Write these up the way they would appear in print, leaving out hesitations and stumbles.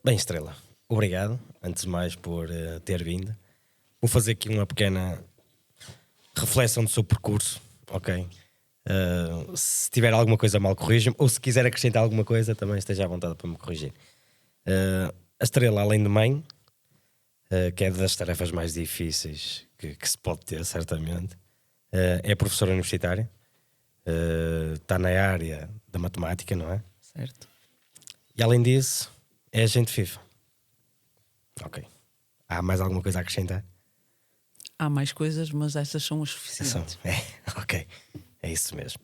Bem, Estrela, obrigado, antes de mais, por ter vindo. Vou fazer aqui uma pequena reflexão do seu percurso, ok? Se tiver alguma coisa mal, corrija-me, ou se quiser acrescentar alguma coisa, também esteja à vontade para me corrigir. A Estrela, além de mãe, que é das tarefas mais difíceis que se pode ter, certamente, é professora universitária, está na área da matemática, não é? Certo. E além disso, é agente FIFA. Ok. Há mais alguma coisa a acrescentar? Há mais coisas, mas essas são as suficientes. Ok. É isso mesmo.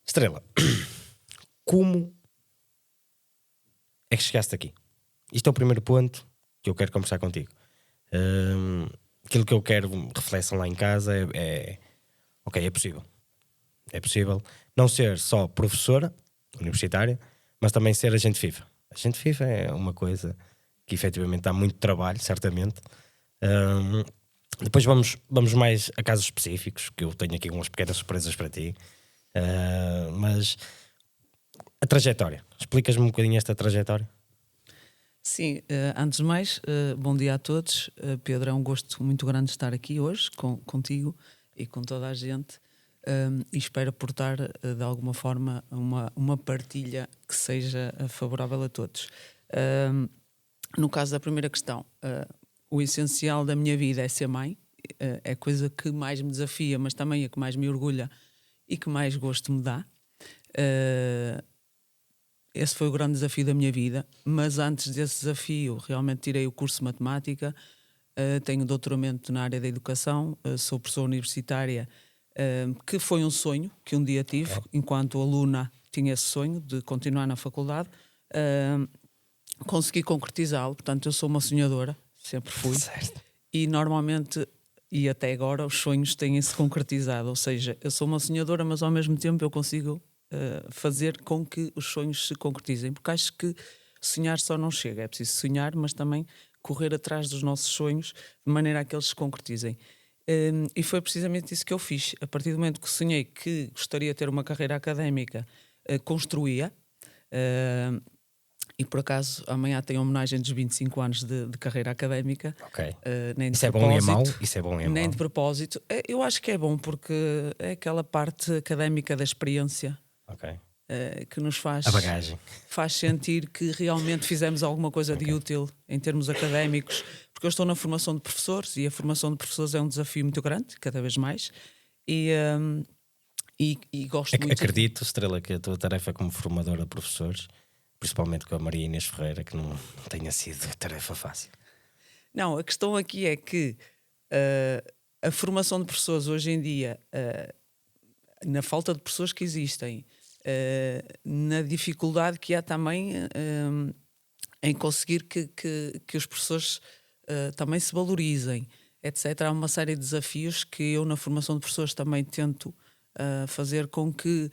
Estrela, como é que chegaste aqui? Isto é o primeiro ponto que eu quero conversar contigo. Aquilo que eu quero reflexão lá em casa ok, é possível. É possível não ser só professora universitária, mas também ser agente FIFA. Agente FIFA é uma coisa que efetivamente dá muito trabalho, certamente. Depois vamos mais a casos específicos, que eu tenho aqui umas pequenas surpresas para ti. Mas a trajetória, explicas-me um bocadinho esta trajetória? Sim, antes de mais, bom dia a todos. Pedro, é um gosto muito grande estar aqui hoje contigo e com toda a gente. E espero aportar de alguma forma uma partilha que seja favorável a todos. No caso da primeira questão, o essencial da minha vida é ser mãe. É a coisa que mais me desafia, mas também é que mais me orgulha e que mais gosto me dá. Esse foi o grande desafio da minha vida, mas antes desse desafio realmente tirei o curso de matemática, tenho doutoramento na área da educação, sou professora universitária, que foi um sonho que um dia tive, enquanto aluna tinha esse sonho de continuar na faculdade, consegui concretizá-lo, portanto eu sou uma sonhadora, sempre fui, Certo. e normalmente, e até agora, os sonhos têm-se concretizado, ou seja, eu sou uma sonhadora, mas ao mesmo tempo eu consigo fazer com que os sonhos se concretizem, porque acho que sonhar só não chega, é preciso sonhar, mas também correr atrás dos nossos sonhos de maneira a que eles se concretizem. E foi precisamente isso que eu fiz. A partir do momento que sonhei que gostaria de ter uma carreira académica, construía. E por acaso amanhã tem a homenagem dos 25 anos de carreira académica. Ok. Nem de Isso é bom e é mau? propósito, Isso é bom e é nem mau? de propósito. Eu acho que é bom porque é aquela parte académica da experiência Ok. que nos A bagagem. faz sentir que realmente fizemos alguma coisa de útil em termos académicos, porque eu estou na formação de professores e a formação de professores é um desafio muito grande, cada vez mais, e gosto muito. Acredito, Estrela, que a tua tarefa como formadora de professores, principalmente com a Maria Inês Ferreira, que não tenha sido tarefa fácil. Não, a questão aqui é que a formação de professores hoje em dia, na falta de pessoas que existem, na dificuldade que há também em conseguir que os professores também se valorizem, etc. Há uma série de desafios que eu na formação de professores também tento fazer com que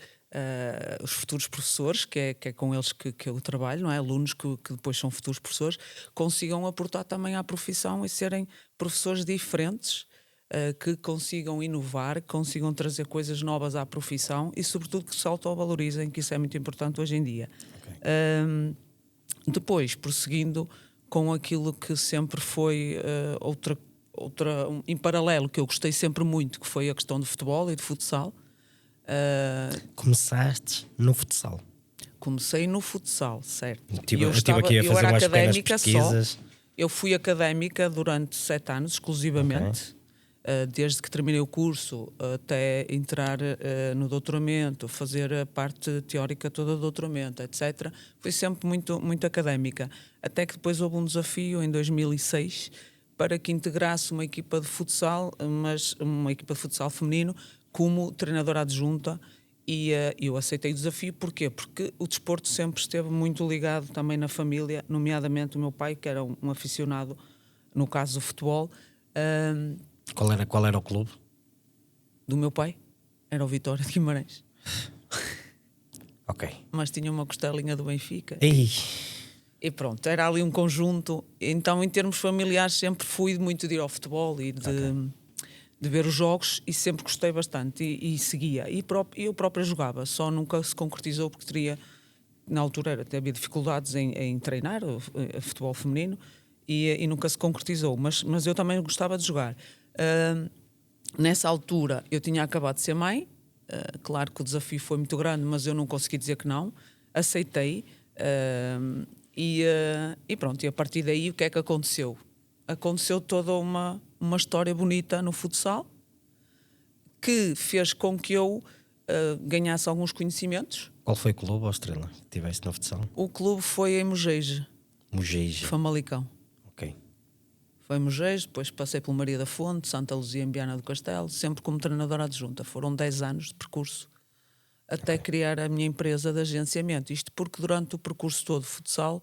os futuros professores, que é com eles que eu trabalho, não é? Alunos que depois são futuros professores, consigam aportar também à profissão e serem professores diferentes, que consigam inovar, que consigam trazer coisas novas à profissão e sobretudo que se autovalorizem, que isso é muito importante hoje em dia. Okay. Depois, prosseguindo com aquilo que sempre foi outra em paralelo, que eu gostei sempre muito, que foi a questão do futebol e de futsal. Começaste no futsal. Comecei no futsal, certo. Eu estive aqui a eu fazer era umas pequenas académica pesquisas. só. Eu fui académica durante 7 anos, exclusivamente. Desde que terminei o curso até entrar no doutoramento, fazer a parte teórica toda do doutoramento, etc. Foi sempre muito, muito académica. Até que depois houve um desafio em 2006 para que integrasse uma equipa de futsal, mas uma equipa de futsal feminino, como treinadora adjunta. E eu aceitei o desafio, porquê? Porque o desporto sempre esteve muito ligado também na família, nomeadamente o meu pai, que era um aficionado, no caso do futebol. Qual era o clube? Do meu pai era o Vitória de Guimarães. Ok. Mas tinha uma costelinha do Benfica. Ei. E pronto, era ali um conjunto. Então, em termos familiares, sempre fui muito de ir ao futebol e de ver os jogos, e sempre gostei bastante e seguia. E eu própria jogava, só nunca se concretizou porque na altura havia dificuldades em treinar o futebol feminino e nunca se concretizou, mas eu também gostava de jogar. Nessa altura eu tinha acabado de ser mãe, claro que o desafio foi muito grande, mas eu não consegui dizer que não, aceitei, e pronto, e a partir daí o que é que aconteceu? Aconteceu toda uma história bonita no futsal que fez com que eu ganhasse alguns conhecimentos. Qual foi o clube ou estrela que tiveste na futsal? O clube foi em Mogeja, Mogeja. Famalicão. Ok. Foi em Mogeja, depois passei pelo Maria da Fonte, Santa Luzia, em Viana do Castelo, sempre como treinadora adjunta. Foram 10 anos de percurso até criar a minha empresa de agenciamento. Isto porque durante o percurso todo de futsal,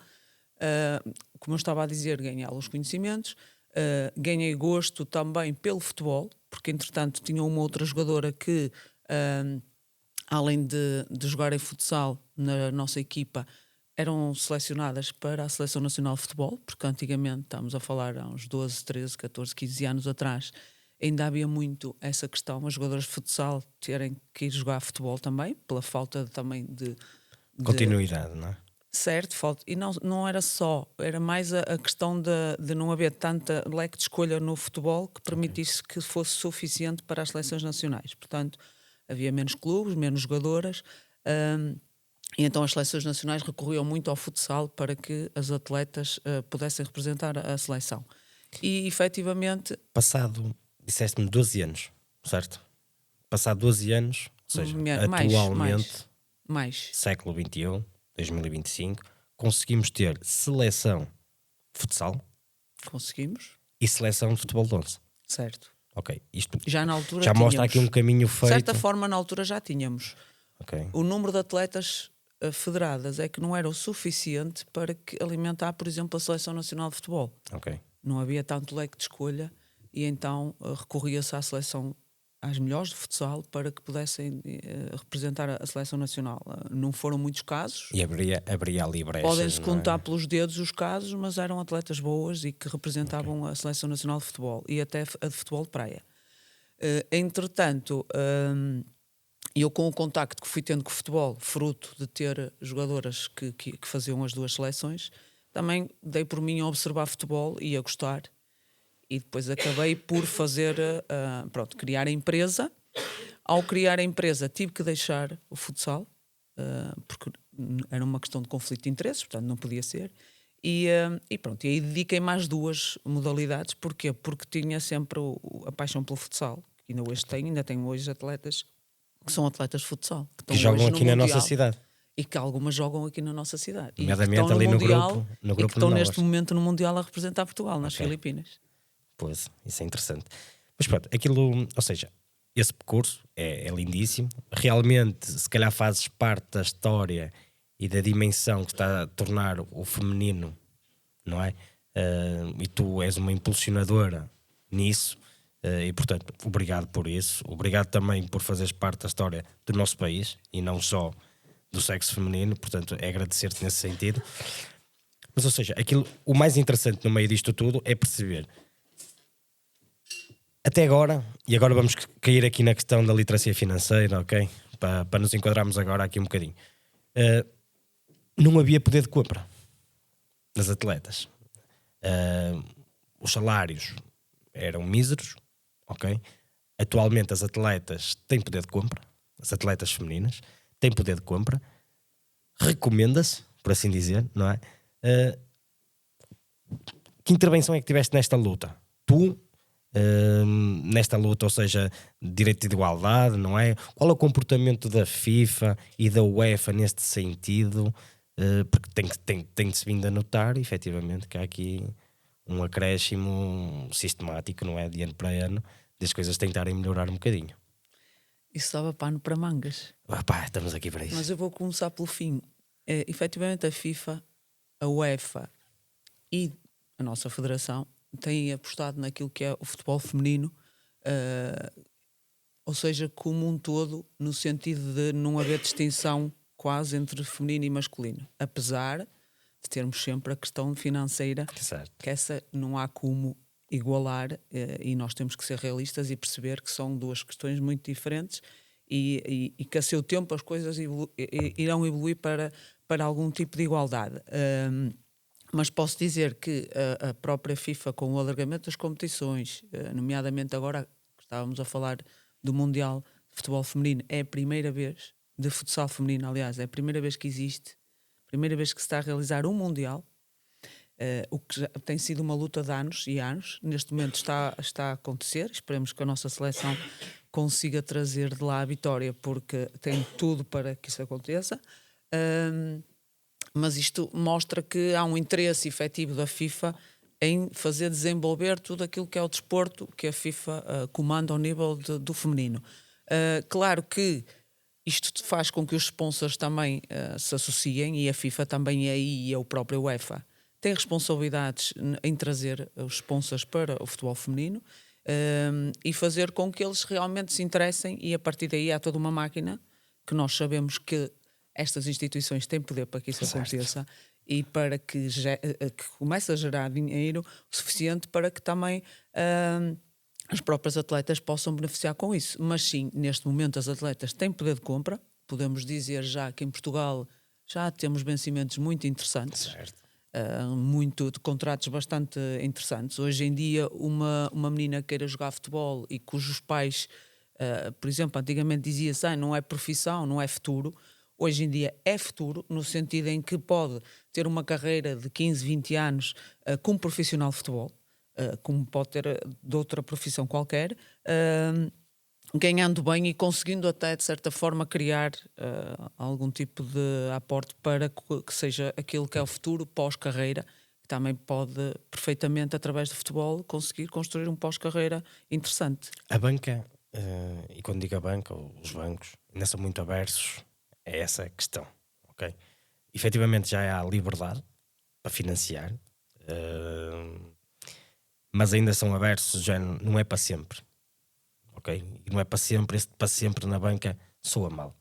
como eu estava a dizer, ganhei alguns conhecimentos, ganhei gosto também pelo futebol, porque entretanto tinha uma outra jogadora que, além de jogar em futsal na nossa equipa, eram selecionadas para a Seleção Nacional de Futebol, porque antigamente, estamos a falar há uns 12, 13, 14, 15 anos atrás, ainda havia muito essa questão, as jogadoras de futsal terem que ir jogar futebol também, pela falta também de Continuidade, não é? Certo, falta. E não era só, era mais a questão de não haver tanta leque de escolha no futebol que permitisse que fosse suficiente para as seleções nacionais. Portanto, havia menos clubes, menos jogadoras, e então as seleções nacionais recorriam muito ao futsal para que as atletas pudessem representar a seleção. E efetivamente. Passado, disseste-me 12 anos, certo? Passado 12 anos, ou seja, atualmente, mais. século XXI, 2025, conseguimos ter seleção de futsal. Conseguimos. E seleção de futebol de 11. Certo. Ok, isto já na altura já mostra aqui um caminho feito. De certa forma, na altura já tínhamos. Okay. O número de atletas federadas é que não era o suficiente para alimentar, por exemplo, a Seleção Nacional de Futebol. Okay. Não havia tanto leque de escolha e então recorria-se à seleção, às melhores de futsal, para que pudessem representar a Seleção Nacional. Não foram muitos casos. E abria ali brechas. Podem-se contar pelos dedos os casos, mas eram atletas boas e que representavam a Seleção Nacional de Futebol e até a de futebol de praia. Entretanto, eu com o contacto que fui tendo com o futebol, fruto de ter jogadoras que faziam as duas seleções, também dei por mim a observar futebol e a gostar. E depois acabei por fazer, criar a empresa. Ao criar a empresa tive que deixar o futsal, porque era uma questão de conflito de interesses, portanto não podia ser. E aí dediquei mais duas modalidades. Porquê? Porque tinha sempre a paixão pelo futsal. Ainda hoje tenho hoje atletas que são atletas de futsal. Que jogam aqui na nossa cidade. E que algumas jogam aqui na nossa cidade. Nomeadamente ali no grupo e que estão neste momento no Mundial a representar Portugal, nas Filipinas. Pois, isso é interessante. Mas pronto, aquilo, ou seja, esse percurso é lindíssimo. Realmente, se calhar fazes parte da história e da dimensão que está a tornar o feminino, não é? E tu és uma impulsionadora nisso. E portanto, obrigado por isso. Obrigado também por fazeres parte da história do nosso país e não só do sexo feminino. Portanto, é agradecer-te nesse sentido. Mas, ou seja, o mais interessante no meio disto tudo é perceber até agora, e agora vamos cair aqui na questão da literacia financeira, ok? Para nos enquadrarmos agora aqui um bocadinho. Não havia poder de compra das atletas. Os salários eram míseros, ok? Atualmente as atletas têm poder de compra, as atletas femininas têm poder de compra, recomenda-se, por assim dizer, não é? Que intervenção é que tiveste nesta luta? Tu, nesta luta, ou seja, direito de igualdade, não é? Qual é o comportamento da FIFA e da UEFA neste sentido? Porque tem-se vindo a notar, efetivamente, que há aqui um acréscimo sistemático, não é? De ano para ano, das coisas tentarem melhorar um bocadinho. Isso dava pano para mangas. Estamos aqui para isso. Mas eu vou começar pelo fim. Efetivamente, a FIFA, a UEFA e a nossa federação têm apostado naquilo que é o futebol feminino, ou seja, como um todo, no sentido de não haver distinção quase entre feminino e masculino, apesar de termos sempre a questão financeira, certo, que essa não há como igualar, e nós temos que ser realistas e perceber que são duas questões muito diferentes e que a seu tempo as coisas irão evoluir para para algum tipo de igualdade. Mas posso dizer que a própria FIFA, com o alargamento das competições, nomeadamente agora que estávamos a falar do Mundial de Futebol Feminino, é a primeira vez, de futsal feminino, aliás, é a primeira vez que existe, primeira vez que se está a realizar um Mundial, o que já tem sido uma luta de anos e anos. Neste momento está a acontecer. Esperemos que a nossa seleção consiga trazer de lá a vitória, porque tem tudo para que isso aconteça. Mas isto mostra que há um interesse efetivo da FIFA em fazer desenvolver tudo aquilo que é o desporto que a FIFA comanda ao nível do feminino. Claro que isto faz com que os sponsors também se associem, e a FIFA também é aí, e é o próprio UEFA. Tem responsabilidades em trazer os sponsors para o futebol feminino e fazer com que eles realmente se interessem, e a partir daí há toda uma máquina que nós sabemos que estas instituições têm poder para que isso aconteça e para que comece a gerar dinheiro suficiente para que também as próprias atletas possam beneficiar com isso. Mas sim, neste momento as atletas têm poder de compra. Podemos dizer já que em Portugal já temos vencimentos muito interessantes. Certo. Muito de contratos bastante interessantes. Hoje em dia, uma menina queira jogar futebol e cujos pais, por exemplo, antigamente dizia-se não é profissão, não é futuro. Hoje em dia é futuro, no sentido em que pode ter uma carreira de 15, 20 anos como profissional de futebol, como pode ter de outra profissão qualquer, ganhando bem e conseguindo até, de certa forma, criar algum tipo de aporte para que seja aquilo que é o futuro pós-carreira, que também pode perfeitamente, através do futebol, conseguir construir um pós-carreira interessante. A banca, e quando digo a banca, os bancos, ainda são muito abertos a essa questão, ok? Efetivamente já há liberdade para financiar, mas ainda são abertos, já não é para sempre. Okay? E não é para sempre, este para sempre na banca soa mal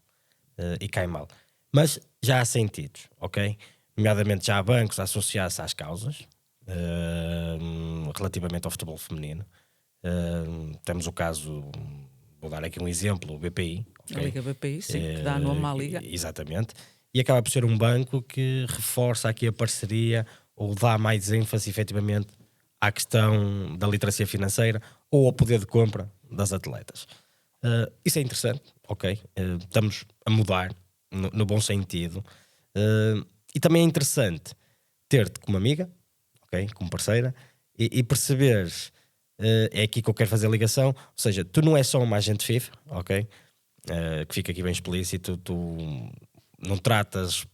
e cai mal. Mas já há sentidos, ok? Nomeadamente já há bancos a associar-se às causas relativamente ao futebol feminino. Temos o caso, vou dar aqui um exemplo, o BPI. Okay? A Liga BPI, sim, que dá nome à Liga. Exatamente. E acaba por ser um banco que reforça aqui a parceria ou dá mais ênfase efetivamente à questão da literacia financeira ou ao poder de compra das atletas. Isso é interessante, ok? Estamos a mudar no bom sentido. E também é interessante ter-te como amiga, ok? Como parceira, e perceberes, é aqui que eu quero fazer a ligação, ou seja, tu não és só uma agente FIFA, ok? Que fica aqui bem explícito, tu não tratas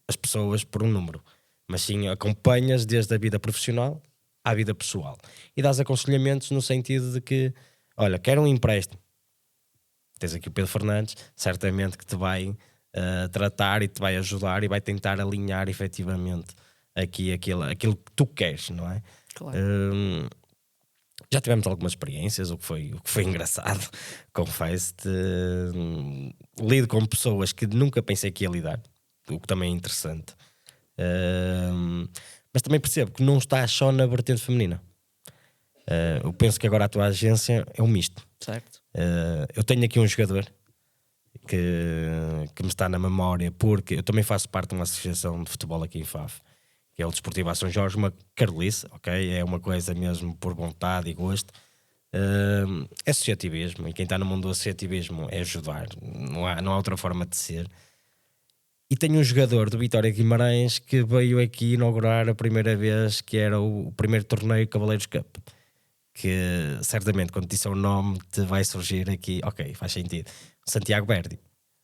as pessoas por um número, mas sim acompanhas desde a vida profissional à vida pessoal e dás aconselhamentos no sentido de que, olha, quero um empréstimo, tens aqui o Pedro Fernandes, certamente que te vai tratar e te vai ajudar e vai tentar alinhar efetivamente aqui aquilo que tu queres, não é? Claro. Já tivemos algumas experiências, o que foi engraçado, confesso-te. Lido com pessoas que nunca pensei que ia lidar, o que também é interessante. Mas também percebo que não estás só na vertente feminina. Eu penso que agora a tua agência é um misto. Certo. Eu tenho aqui um jogador que me está na memória, porque eu também faço parte de uma associação de futebol aqui em Faf, que é o Desportivo a São Jorge, uma carolice, ok? É uma coisa mesmo por vontade e gosto. É associativismo, e quem está no mundo do associativismo é ajudar, não há outra forma de ser. E tenho um jogador do Vitória Guimarães que veio aqui inaugurar a primeira vez, que era o primeiro torneio Cavaleiros Cup, que certamente quando disser o nome te vai surgir aqui, ok, faz sentido, Santiago Berdi,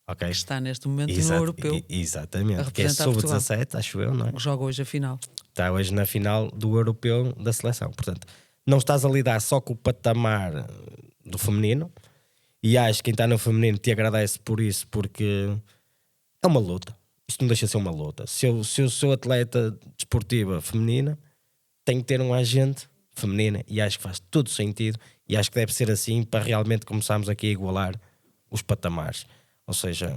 ok? Está neste momento no Europeu. Exatamente, que é sub-17, acho eu, não é? Joga hoje a final. Está hoje na final do Europeu da seleção. Portanto, não estás a lidar só com o patamar do feminino, e acho que quem está no feminino te agradece por isso, porque é uma luta. Isto não deixa de ser uma luta. Se eu sou atleta desportiva feminina, tenho que ter um agente feminina, e acho que faz todo sentido, e acho que deve ser assim para realmente começarmos aqui a igualar os patamares. Ou seja...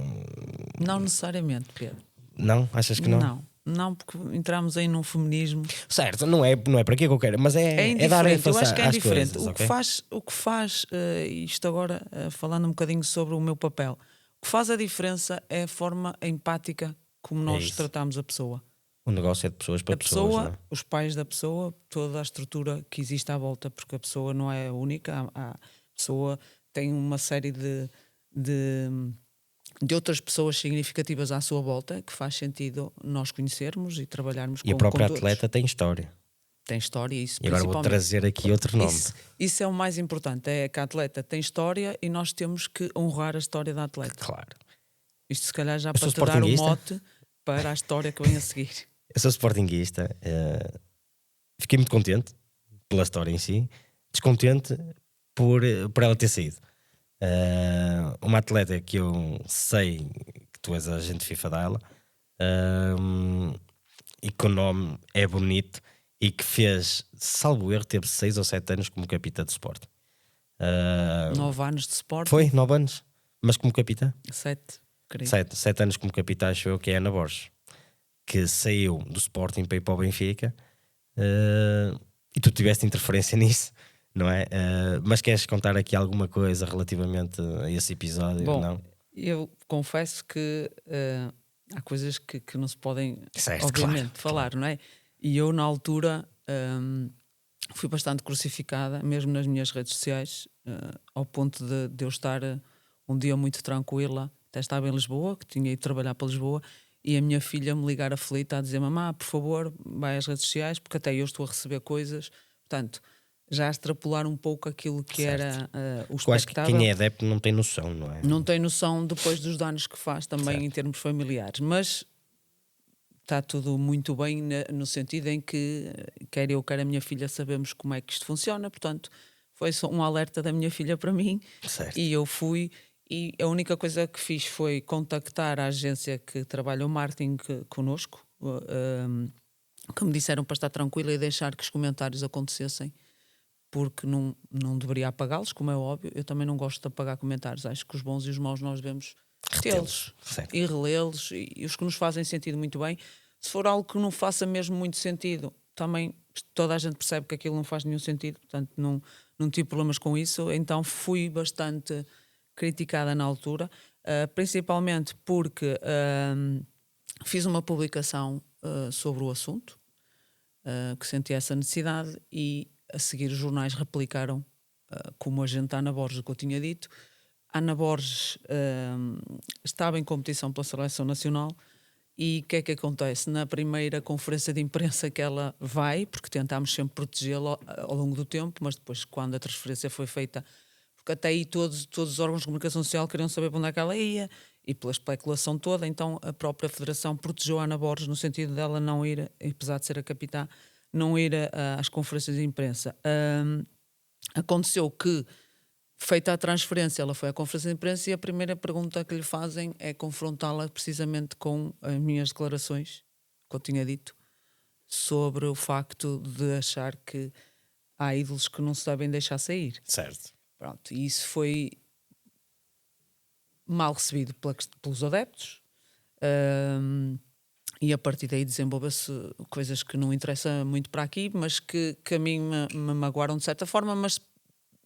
Não necessariamente, Pedro. Não? Achas que não? Não, porque entramos aí num feminismo. Certo, não é para aqui que eu quero, mas é dar ênfase. Eu acho que é indiferente. Coisas, o que faz isto agora, falando um bocadinho sobre o meu papel, o que faz a diferença é a forma empática como É nós isso. tratamos a pessoa. O negócio é de pessoas para A pessoas, pessoa, não é? os pais da pessoa, toda a estrutura que existe à volta, porque a pessoa não é única, a pessoa tem uma série de, de outras pessoas significativas à sua volta que faz sentido nós conhecermos e trabalharmos E a com própria todos. atleta tem história. Tem história, isso E agora vou principalmente. trazer aqui outro nome. Isso é o mais importante, é que a atleta tem história e nós temos que honrar a história da atleta. Claro. Isto se calhar já Eu para sou te dar o sportinguista. mote para a história que vem a seguir. Eu sou sportinguista. Fiquei muito contente pela história em si. Descontente por ela ter saído. Uma atleta que eu sei que tu és a agente FIFA dela, e que o nome é bonito e que fez, salvo erro, teve 6 ou 7 anos como capitã de Sporting. 9 anos de Sport, Foi 9 anos, mas como capitã? 7, creio. 7 anos como capitã, acho eu, que é a Ana Borges, que saiu do Sporting para ir para o Benfica. E tu tiveste interferência nisso, não é? Mas queres contar aqui alguma coisa relativamente a esse episódio? Bom, Não? eu confesso que há coisas que não se podem, Certo, obviamente, claro, falar, não é? E eu, na altura, fui bastante crucificada, mesmo nas minhas redes sociais, ao ponto de eu estar um dia muito tranquila, até estava em Lisboa, que tinha ido trabalhar para Lisboa, e a minha filha me ligar aflita a dizer: mamá, por favor, vai às redes sociais, porque até eu estou a receber coisas. Portanto, já a extrapolar um pouco aquilo que Certo. era o Porque eu acho que expectável. quem é adepto não tem noção, não é? Não tem noção depois dos danos que faz também Certo. em termos familiares, mas está tudo muito bem no sentido em que quer eu, quer a minha filha sabemos como é que isto funciona, portanto foi só um alerta da minha filha para mim. Certo. E eu fui, e a única coisa que fiz foi contactar a agência que trabalha o marketing connosco, que me disseram para estar tranquila e deixar que os comentários acontecessem, porque não deveria apagá-los, como é óbvio. Eu também não gosto de apagar comentários. Acho que os bons e os maus nós devemos tê-los Certo. e relê-los, e os que nos fazem sentido muito bem. Se for algo que não faça mesmo muito sentido, também toda a gente percebe que aquilo não faz nenhum sentido, portanto não tive problemas com isso. Então fui bastante criticada na altura, principalmente porque fiz uma publicação sobre o assunto, que sentia essa necessidade, e a seguir os jornais replicaram como a gente Ana Borges, o que eu tinha dito. Ana Borges estava em competição pela Seleção Nacional, e o que é que acontece? Na primeira conferência de imprensa que ela vai, porque tentámos sempre protegê-la ao longo do tempo, mas depois quando a transferência foi feita, porque até aí todos os órgãos de comunicação social queriam saber para onde é que ela ia, e pela especulação toda, então a própria Federação protegeu a Ana Borges no sentido dela não ir, apesar de ser a capitã, não ir às conferências de imprensa. Aconteceu que, feita a transferência, ela foi à conferência de imprensa, e a primeira pergunta que lhe fazem é confrontá-la precisamente com as minhas declarações, que eu tinha dito, sobre o facto de achar que há ídolos que não se devem deixar sair. Certo. Pronto, e isso foi mal recebido pelos adeptos, e a partir daí desenvolveu-se coisas que não interessam muito para aqui, mas que a mim me magoaram de certa forma, mas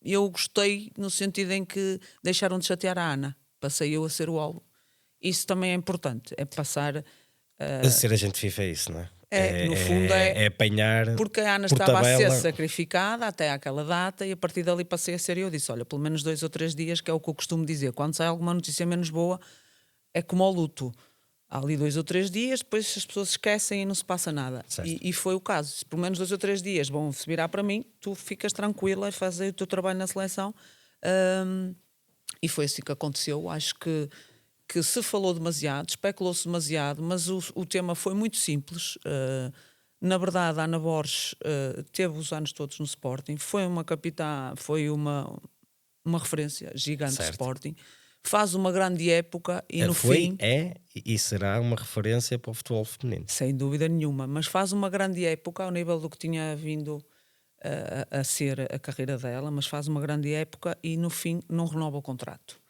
eu gostei no sentido em que deixaram de chatear a Ana, passei eu a ser o alvo. Isso também é importante, é passar... Ser agente FIFA é isso, não é? no fundo é apanhar porque a Ana por estava a ser tabela. sacrificada até àquela data, e a partir dali passei a ser eu. Disse: olha, pelo menos 2 ou 3 dias, que é o que eu costumo dizer, quando sai alguma notícia menos boa, é como ao luto, há ali 2 ou 3 dias, depois as pessoas esquecem e não se passa nada. E foi o caso. Se pelo menos 2 ou 3 dias vão se virar para mim, tu ficas tranquila e fazes o teu trabalho na seleção. E foi assim que aconteceu. Acho que se falou demasiado, especulou-se demasiado, mas o tema foi muito simples. Na verdade, a Ana Borges teve os anos todos no Sporting, foi uma capitã, foi uma referência gigante de Sporting, faz uma grande época e no fim... e será uma referência para o futebol feminino. Sem dúvida nenhuma, mas faz uma grande época ao nível do que tinha vindo a ser a carreira dela, mas faz uma grande época e no fim não renova o contrato.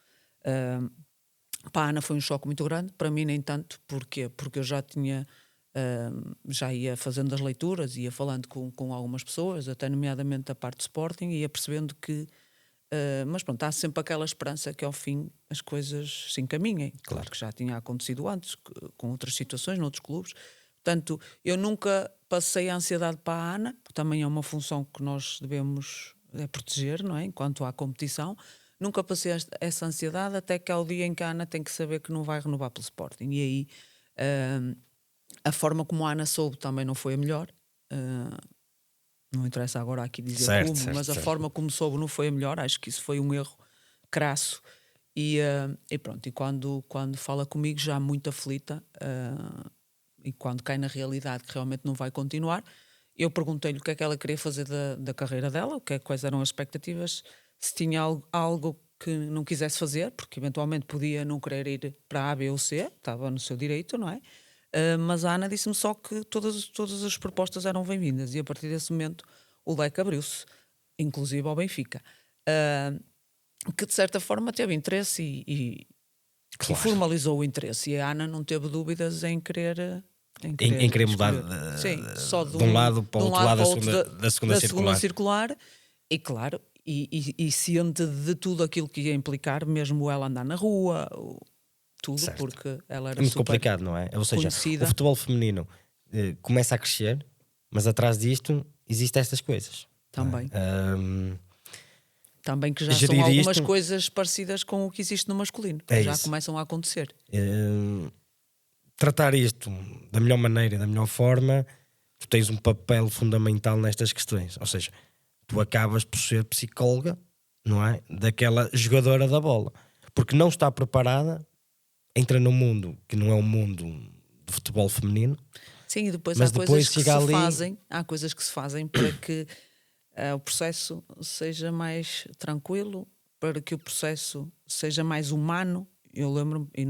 Para a Ana foi um choque muito grande, para mim nem tanto. Porquê? Porque eu já tinha, já ia fazendo as leituras, ia falando com algumas pessoas, até nomeadamente da parte de Sporting, e ia percebendo que Mas pronto, há sempre aquela esperança que ao fim as coisas se encaminhem. Claro que já tinha acontecido antes, com outras situações, noutros clubes. Portanto, eu nunca passei a ansiedade para a Ana, que também é uma função que nós devemos proteger, não é? Enquanto há competição. Nunca passei essa ansiedade até que ao dia em que a Ana tem que saber que não vai renovar pelo Sporting. E aí a forma como a Ana soube também não foi a melhor. Não interessa agora aqui dizer certo, como, certo, mas a certo. forma como soube não foi a melhor. Acho que isso foi um erro crasso. E pronto, e quando fala comigo já muito aflita, e quando cai na realidade que realmente não vai continuar, eu perguntei-lhe o que é que ela queria fazer da carreira dela, quais eram as expectativas, se tinha algo que não quisesse fazer, porque eventualmente podia não querer ir para A, B ou C, estava no seu direito, não é? Mas a Ana disse-me só que todas as propostas eram bem-vindas, e a partir desse momento o leque abriu-se, inclusive ao Benfica, que de certa forma teve interesse e Claro. formalizou o interesse, e a Ana não teve dúvidas em querer Em querer mudar escolher. Sim, só de um lado para o outro lado da segunda circular, e claro, e ciente de tudo aquilo que ia implicar, mesmo ela andar na rua, tudo, certo. porque ela era É muito super complicado, não é? Ou seja, conhecida. o futebol feminino começa a crescer, mas atrás disto existem estas coisas. Também. Também que já gerir são algumas isto- coisas parecidas com o que existe no masculino. É Já isso. começam a acontecer. Tratar isto da melhor maneira, da melhor forma, tu tens um papel fundamental nestas questões. Ou seja, tu acabas por ser psicóloga, não é? Daquela jogadora da bola. Porque não está preparada, entra num mundo que não é um mundo de futebol feminino. Sim, e depois Mas há depois coisas que chega se ali- fazem, há coisas que se fazem para que o processo seja mais tranquilo, para que o processo seja mais humano. Eu lembro-me, e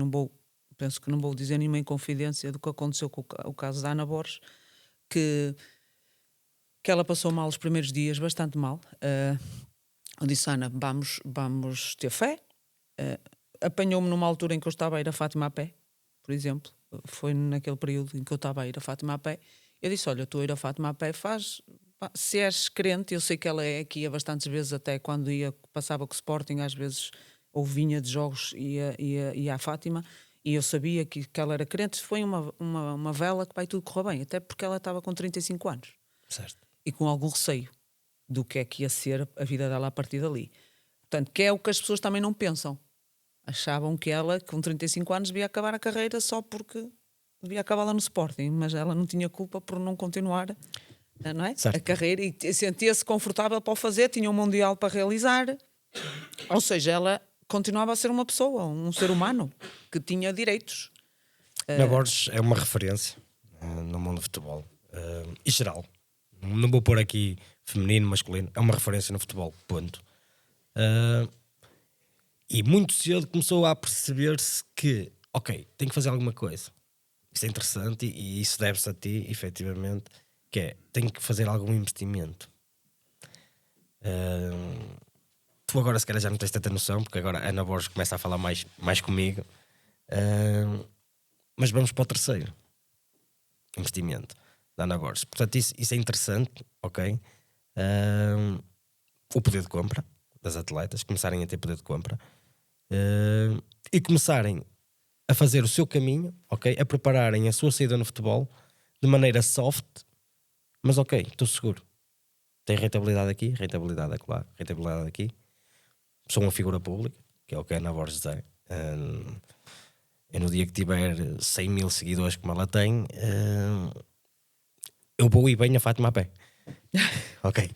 penso que não vou dizer nenhuma inconfidência do que aconteceu com o caso da Ana Borges, que ela passou mal os primeiros dias, bastante mal. Eu disse, Ana, vamos ter fé. Apanhou-me numa altura em que eu estava a ir a Fátima a pé, por exemplo. Foi naquele período em que eu estava a ir a Fátima a pé. Eu disse, olha, estou a ir a Fátima a pé, se és crente, eu sei que ela é aqui, bastantes vezes, até quando passava com o Sporting, às vezes ou vinha de jogos e ia à Fátima, e eu sabia que ela era crente. Foi uma vela que vai tudo correr bem, até porque ela estava com 35 anos. Certo. E com algum receio do que é que ia ser a vida dela a partir dali. Portanto, que é o que as pessoas também não pensam. Achavam que ela, com 35 anos, devia acabar a carreira só porque devia acabá-la no Sporting, mas ela não tinha culpa por não continuar, não é? Certo. A carreira, e sentia-se confortável para o fazer, tinha um Mundial para realizar. Ou seja, ela continuava a ser uma pessoa, um ser humano, que tinha direitos. Ana Borges é uma referência no mundo do futebol, em geral. Não vou pôr aqui feminino, masculino, é uma referência no futebol, ponto. E muito cedo começou a perceber-se que, ok, tenho que fazer alguma coisa. Isso é interessante e isso deve-se a ti, efetivamente, que é, tenho que fazer algum investimento. Tu agora se calhar já não tens tanta noção, porque agora a Ana Borges começa a falar mais comigo. Mas vamos para o terceiro investimento da Ana Borges. Portanto, isso é interessante, ok? O poder de compra das atletas, começarem a ter poder de compra e começarem a fazer o seu caminho, ok? A prepararem a sua saída no futebol de maneira soft, mas ok, estou seguro. Tem rentabilidade aqui, rentabilidade acolá, rentabilidade aqui. Sou uma figura pública, que é o que a Ana Borges é. Eu no dia que tiver 100 mil seguidores como ela tem, eu vou e venho a Fátima a pé. Ok?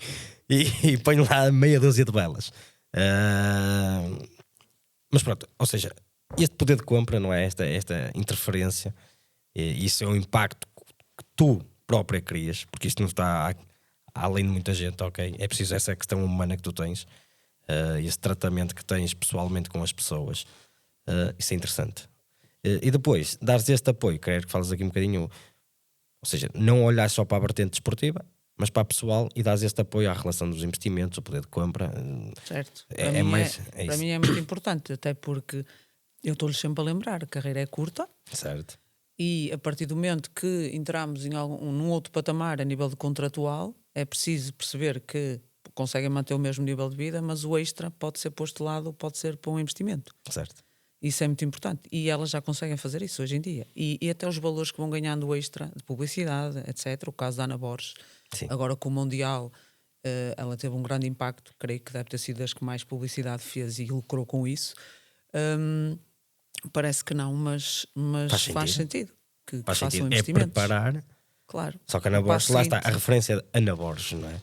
E ponho lá meia dúzia de velas. Mas pronto, ou seja, este poder de compra, não é? Esta interferência, isso é um impacto que tu própria crias, porque isto não está além de muita gente, ok? É preciso essa questão humana que tu tens, esse tratamento que tens pessoalmente com as pessoas. Isso é interessante. E depois, dares este apoio, quero que fales aqui um bocadinho, ou seja, não olhar só para a vertente desportiva, mas para a pessoal, e dares este apoio à relação dos investimentos, o poder de compra. Certo. Para mim é muito importante, até porque eu estou-lhes sempre a lembrar, a carreira é curta. Certo. E a partir do momento que entramos num outro patamar a nível de contratual, é preciso perceber que conseguem manter o mesmo nível de vida, mas o extra pode ser posto de lado, pode ser para um investimento. Certo. Isso é muito importante. E elas já conseguem fazer isso hoje em dia. E até os valores que vão ganhando extra de publicidade, etc. O caso da Ana Borges, Sim. agora com o Mundial, ela teve um grande impacto. Creio que deve ter sido das que mais publicidade fez e lucrou com isso. Parece que não, mas faz sentido que Faz façam sentido. É investimentos. preparar. Claro. Só que a Ana O Borges, passo lá está, seguinte- a referência de Ana Borges, não é?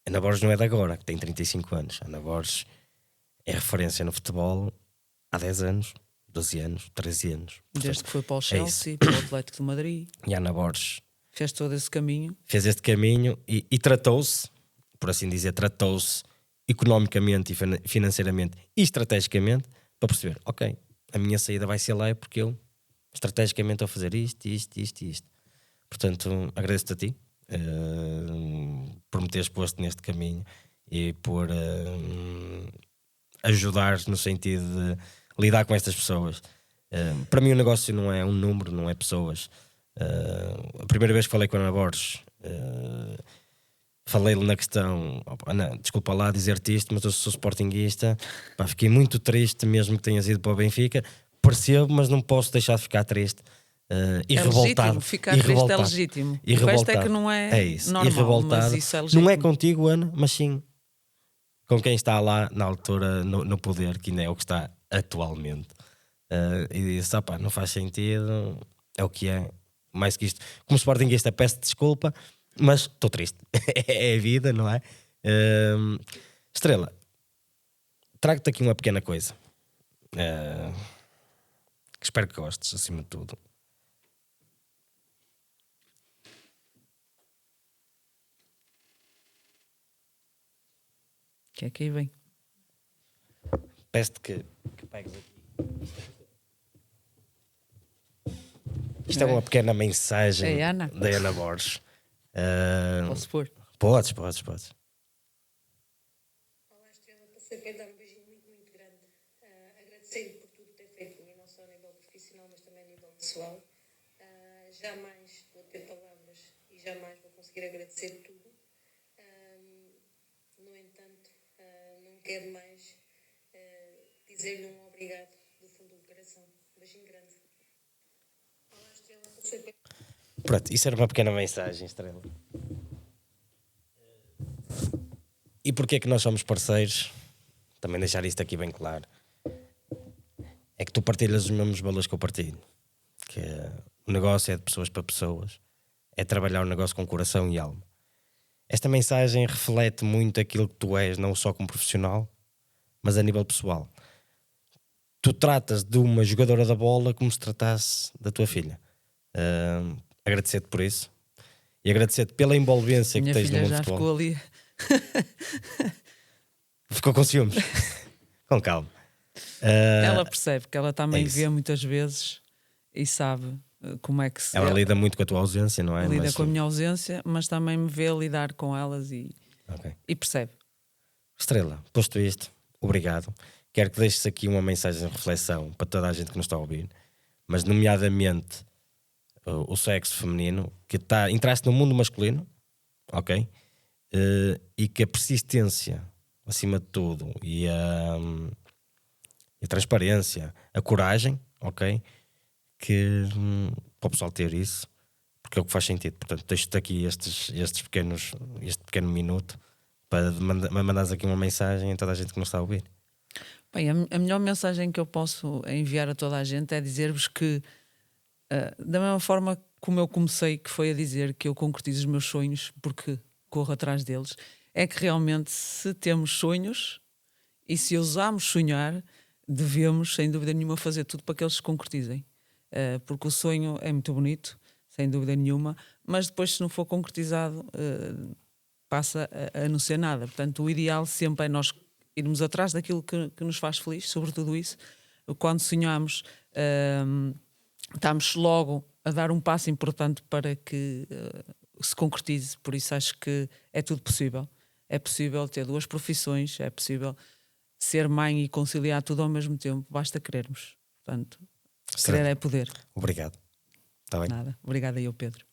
Ana Borges não é de agora, que tem 35 anos. Ana Borges é referência no futebol há 10 anos, 12 anos, 13 anos. Desde que foi para o é Chelsea, para o Atlético de Madrid, E a Ana Borges fez todo esse caminho. fez este caminho e tratou-se, por assim dizer, tratou-se economicamente e financeiramente e estrategicamente para perceber, ok, a minha saída vai ser lá porque eu estrategicamente estou a fazer isto. Portanto, agradeço-te a ti por me teres posto neste caminho e por ajudar no sentido de lidar com estas pessoas. Para mim o negócio não é um número, não é pessoas. A primeira vez que falei com a Ana Borges, falei-lhe na questão, Ana, desculpa lá dizer-te isto, mas eu sou sportinguista, pá, fiquei muito triste mesmo que tenhas ido para o Benfica, percebo, mas não posso deixar de ficar triste. E É revoltado. legítimo, ficar triste é legítimo. E O resto revoltado. é que não é isso. normal, E revoltado. mas isso é legítimo. Não é contigo, Ana, mas sim com quem está lá na altura no poder, que ainda é o que está atualmente. E disse, não faz sentido, é o que é. Mais que isto, como sportinguista, peço desculpa, mas estou triste. É a vida, não é? Estrela, trago-te aqui uma pequena coisa que espero que gostes, acima de tudo. Que é que aí vem? Peço-te que pegues aqui. Isto é uma pequena mensagem É, Ana? da Ana Borges. Posso pôr? Podes. Olá, Estrela, passei a dar um beijinho muito, muito grande. Agradecer-lhe por tudo que tem feito por mim, não só a nível profissional, mas também a nível pessoal. Jamais vou ter palavras e jamais vou conseguir agradecer tudo. No entanto, não quero mais dizer-lhe um obrigado do fundo do coração. Um beijinho grande. Olá, Estrela, passei Pronto, isso era uma pequena mensagem, Estrela. E porquê é que nós somos parceiros? Também deixar isto aqui bem claro. É que tu partilhas os mesmos valores que eu partilho. Que o negócio é de pessoas para pessoas. É trabalhar o negócio com coração e alma. Esta mensagem reflete muito aquilo que tu és, não só como profissional, mas a nível pessoal. Tu tratas de uma jogadora da bola como se tratasse da tua filha. Agradecer-te por isso. E agradecer-te pela envolvência Minha que tens no filha mundo já do futebol. ficou ali. Ficou com ciúmes. Com calma. Ela percebe que ela também isso. vê muitas vezes e sabe como é que se Ela lida muito com a tua ausência, não é? lida Mas, com a minha ausência, mas também me vê lidar com elas ok. e percebe. Estrela, posto isto, obrigado. Quero que deixes aqui uma mensagem de reflexão para toda a gente que nos está a ouvir, mas nomeadamente o sexo feminino, que entraste no mundo masculino, ok? E que a persistência, acima de tudo, e a transparência, a coragem, ok? Que para o pessoal ter isso, porque é o que faz sentido. Portanto, deixo-te aqui este pequeno minuto para mandares aqui uma mensagem a toda a gente que nos está a ouvir. Bem, a melhor mensagem que eu posso enviar a toda a gente é dizer-vos que, da mesma forma como eu comecei, que foi a dizer que eu concretizo os meus sonhos porque corro atrás deles, é que realmente, se temos sonhos e se ousamos sonhar, devemos, sem dúvida nenhuma, fazer tudo para que eles se concretizem. Porque o sonho é muito bonito, sem dúvida nenhuma, mas depois, se não for concretizado, passa a não ser nada. Portanto, o ideal sempre é nós irmos atrás daquilo que nos faz feliz, sobre tudo isso. Quando sonhamos, estamos logo a dar um passo importante para que se concretize. Por isso acho que é tudo possível. É possível ter duas profissões, é possível ser mãe e conciliar tudo ao mesmo tempo. Basta querermos. Portanto, querer é poder. Obrigado. Está bem? Nada. Obrigada eu, Pedro.